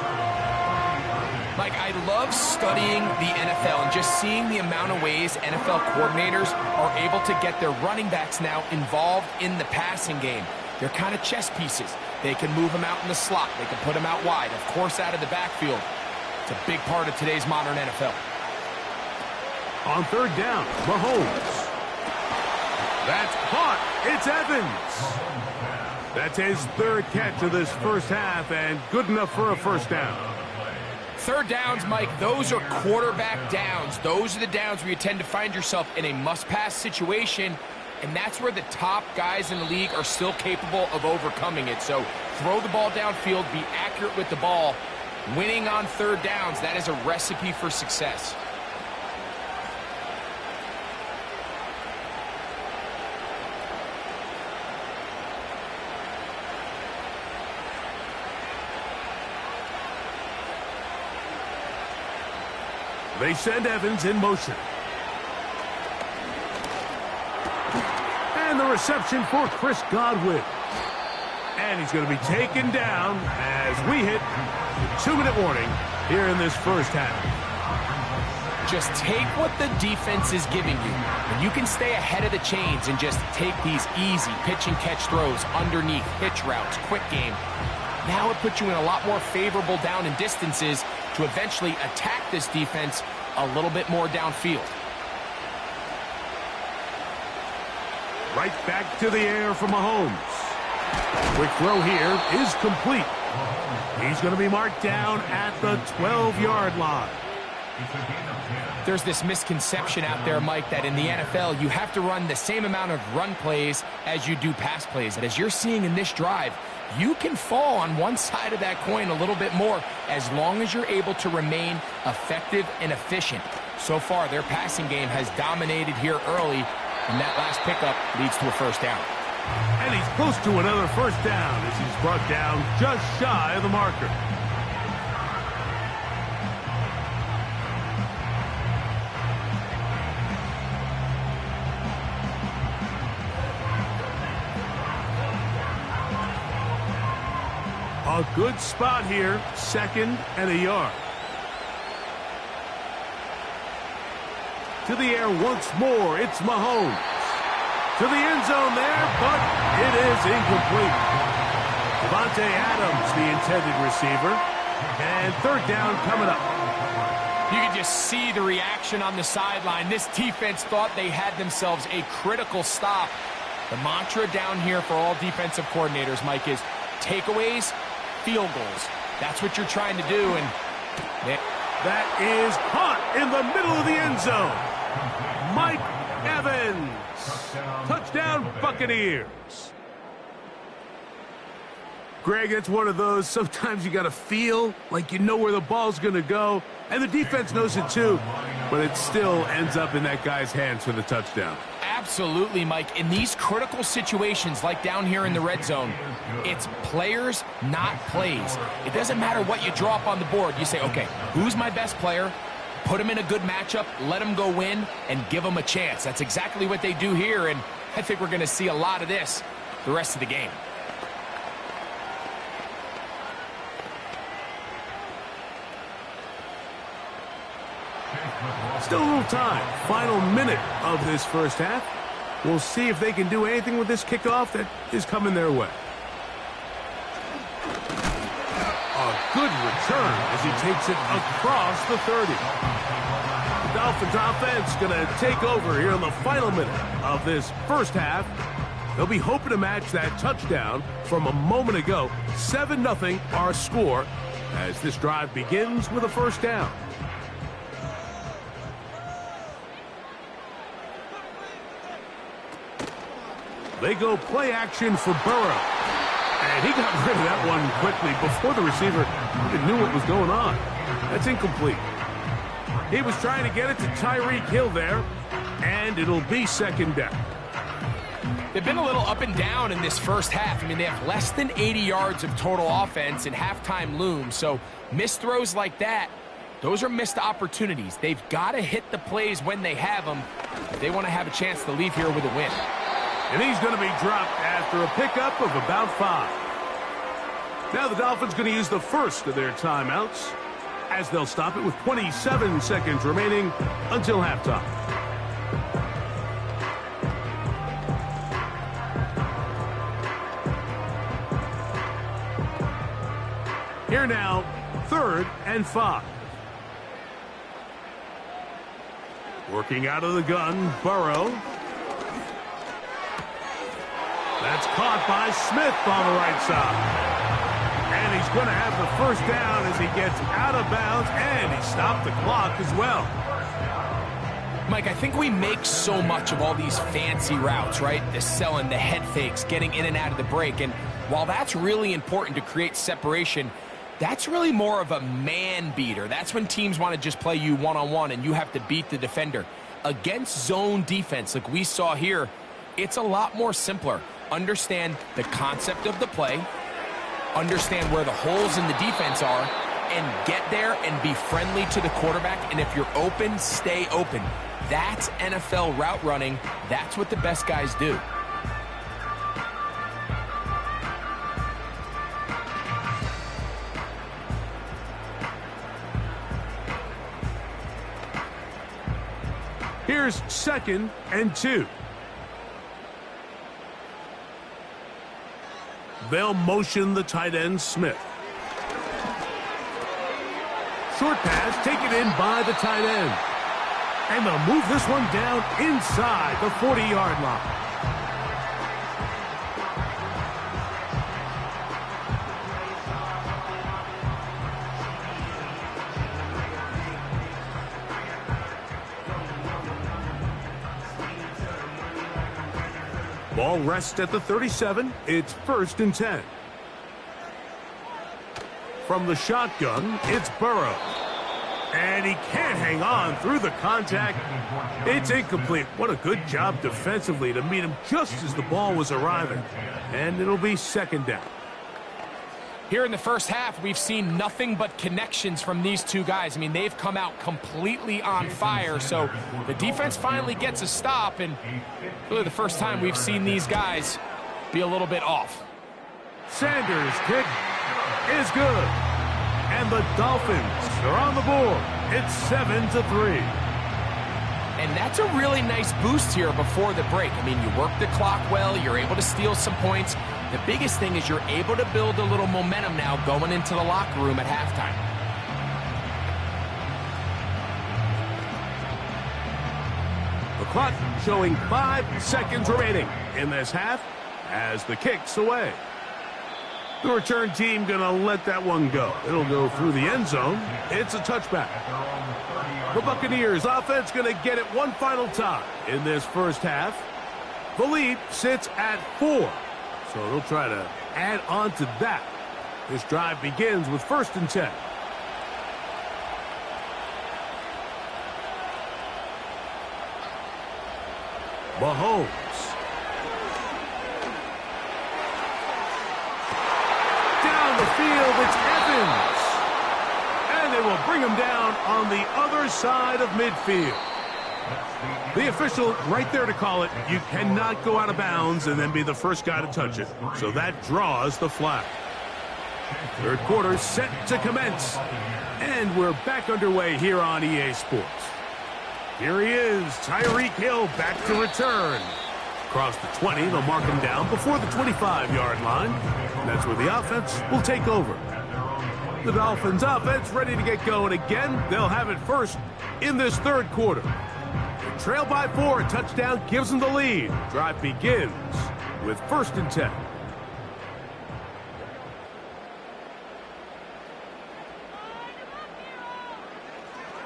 Mike, I love studying the NFL and just seeing the amount of ways NFL coordinators are able to get their running backs now involved in the passing game. They're kind of chess pieces. They can move them out in the slot. They can put them out wide, of course, out of the backfield. It's a big part of today's modern NFL. On 3rd down, Mahomes. That's caught. It's Evans. That's his 3rd catch of this first half and good enough for a first down. 3rd downs, Mike, those are quarterback downs. Those are the downs where you tend to find yourself in a must-pass situation, and that's where the top guys in the league are still capable of overcoming it. So throw the ball downfield, be accurate with the ball. Winning on 3rd downs, that is a recipe for success. They send Evans in motion. And the reception for Chris Godwin. And he's going to be taken down as we hit the 2-minute warning here in this first half. Just take what the defense is giving you. And you can stay ahead of the chains and just take these easy pitch-and-catch throws underneath, hitch routes, quick game. Now it puts you in a lot more favorable down and distances to eventually attack this defense a little bit more downfield. Right back to the air for Mahomes. Quick throw here is complete. He's going to be marked down at the 12-yard line. There's this misconception out there, Mike, that in the NFL you have to run the same amount of run plays as you do pass plays. And as you're seeing in this drive, you can fall on one side of that coin a little bit more as long as you're able to remain effective and efficient. So far, their passing game has dominated here early, and that last pickup leads to a first down. And he's close to another first down as he's brought down just shy of the marker. A good spot here, 2nd and a yard. To the air once more, it's Mahomes. To the end zone there, but it is incomplete. Devontae Adams, the intended receiver. And third down coming up. You can just see the reaction on the sideline. This defense thought they had themselves a critical stop. The mantra down here for all defensive coordinators, Mike, is takeaways, field goals. That's what you're trying to do. And that is caught in the middle of the end zone. Mike Evans. Touchdown, Buccaneers. Greg, it's one of those, sometimes you got to feel like you know where the ball's going to go, and the defense knows it too, but it still ends up in that guy's hands for the touchdown. Absolutely, Mike. In these critical situations, like down here in the red zone, it's players, not plays. It doesn't matter what you draw up on the board. You say, okay, who's my best player? Put him in a good matchup, let him go win, and give him a chance. That's exactly what they do here, and I think we're going to see a lot of this the rest of the game. Still a little time. Final minute of this first half. We'll see if they can do anything with this kickoff that is coming their way. A good return as he takes it across the 30. The Dolphins offense going to take over here in the final minute of this first half. They'll be hoping to match that touchdown from a moment ago. 7-0 our score as this drive begins with a first down. They go play action for Burrow. And he got rid of that one quickly before the receiver even knew what was going on. That's incomplete. He was trying to get it to Tyreek Hill there, and it'll be second down. They've been a little up and down in this first half. I mean, they have less than 80 yards of total offense and halftime looms, so missed throws like that, those are missed opportunities. They've got to hit the plays when they have them if they want to have a chance to leave here with a win. And he's going to be dropped after a pickup of about 5. Now the Dolphins going to use the first of their timeouts as they'll stop it with 27 seconds remaining until halftime. Here now, 3rd and 5. Working out of the gun, Burrow. That's caught by Smith on the right side. And he's going to have the first down as he gets out of bounds, and he stopped the clock as well. Mike, I think we make so much of all these fancy routes, right? The selling, the head fakes, getting in and out of the break. And while that's really important to create separation, that's really more of a man beater. That's when teams want to just play you one-on-one and you have to beat the defender. Against zone defense like we saw here, it's a lot more simpler. Understand the concept of the play, understand where the holes in the defense are, and get there and be friendly to the quarterback. And if you're open, stay open. That's NFL route running. That's what the best guys do. Here's 2nd and 2. They'll motion the tight end, Smith. Short pass taken in by the tight end. And they'll move this one down inside the 40-yard line. Ball rests at the 37. It's 1st and 10. From the shotgun, it's Burrow. And he can't hang on through the contact. It's incomplete. What a good job defensively to meet him just as the ball was arriving. And it'll be 2nd down. Here in the first half, we've seen nothing but connections from these two guys. I mean, they've come out completely on fire, so the defense finally gets a stop, and really the first time we've seen these guys be a little bit off. Sanders' kick is good, and the Dolphins are on the board. It's 7-3. And that's a really nice boost here before the break. I mean, you work the clock well, you're able to steal some points. The biggest thing is you're able to build a little momentum now going into the locker room at halftime. The clock showing 5 seconds remaining in this half as the kick's away. The return team going to let that one go. It'll go through the end zone. It's a touchback. The Buccaneers offense going to get it one final time in this first half. The lead sits at 4, so they'll try to add on to that. This drive begins with 1st and 10. Mahomes. Down the field, it's Evans. And they will bring him down on the other side of midfield. The official right there to call it. You cannot go out of bounds and then be the first guy to touch it. So that draws the flag. Third quarter set to commence. And we're back underway here on EA Sports. Here he is, Tyreek Hill back to return. Across the 20, they'll mark him down before the 25-yard line. And that's where the offense will take over. The Dolphins offense ready to get going again. They'll have it first in this third quarter. They trail by 4, a touchdown gives them the lead. Drive begins with 1st and 10.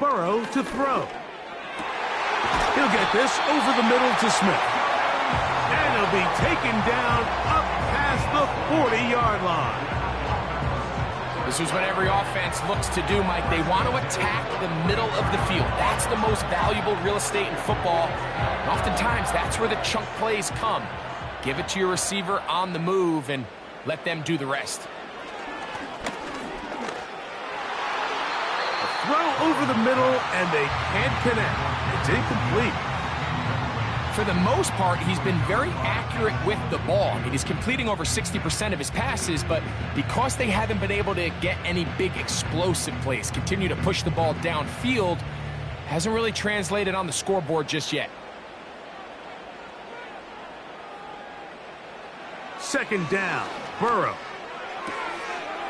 Burrow to throw. He'll get this over the middle to Smith. And he'll be taken down up past the 40-yard line. This is what every offense looks to do, Mike. They want to attack the middle of the field. That's the most valuable real estate in football. And oftentimes, that's where the chunk plays come. Give it to your receiver on the move and let them do the rest. Throw over the middle, and they can't connect. It's incomplete. For the most part, he's been very accurate with the ball. I mean, he's completing over 60% of his passes, but because they haven't been able to get any big explosive plays, continue to push the ball downfield, hasn't really translated on the scoreboard just yet. 2nd down, Burrow.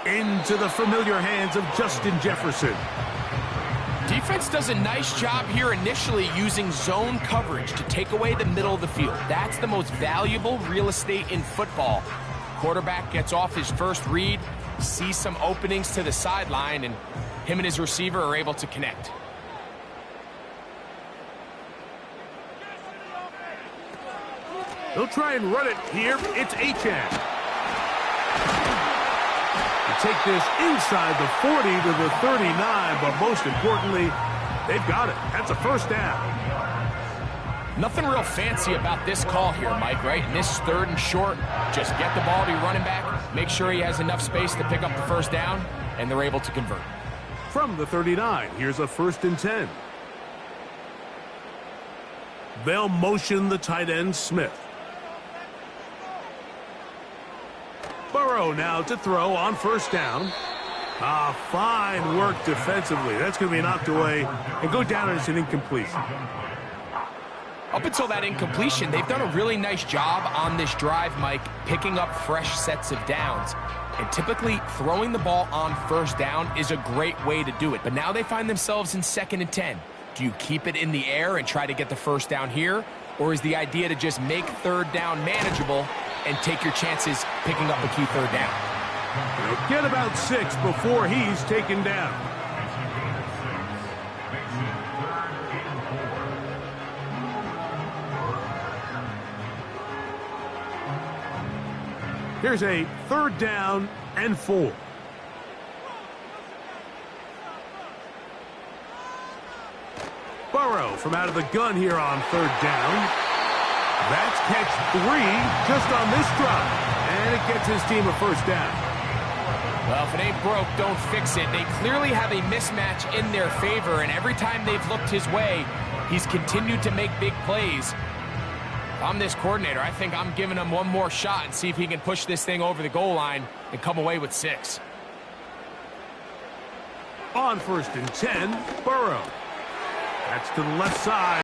Into the familiar hands of Justin Jefferson. Defense does a nice job here initially using zone coverage to take away the middle of the field. That's the most valuable real estate in football. Quarterback gets off his first read, sees some openings to the sideline, and him and his receiver are able to connect. They'll try and run it here. It's Achane. Take this inside the 40 to the 39, but most importantly, they've got it. That's a 1st down. Nothing real fancy about this call here, Mike, right? In this 3rd and short, just get the ball to your running back, make sure he has enough space to pick up the 1st down, and they're able to convert. From the 39, here's a 1st and 10. They'll motion the tight end, Smith. Burrow now to throw on 1st down. Fine work defensively. That's going to be knocked away and go down as an incompletion. Up until that incompletion, they've done a really nice job on this drive, Mike, picking up fresh sets of downs. And typically, throwing the ball on 1st down is a great way to do it. But now they find themselves in 2nd and 10. Do you keep it in the air and try to get the 1st down here? Or is the idea to just make 3rd down manageable and take your chances picking up a key 3rd down? They'll get about 6 before he's taken down. Here's a 3rd down and 4. Burrow from out of the gun here on 3rd down. That's catch 3 just on this drive. And it gets his team a 1st down. Well, if it ain't broke, don't fix it. They clearly have a mismatch in their favor, and every time they've looked his way, he's continued to make big plays. If I'm this coordinator, I think I'm giving him one more shot and see if he can push this thing over the goal line and come away with 6. On 1st and 10, Burrow. That's to the left side.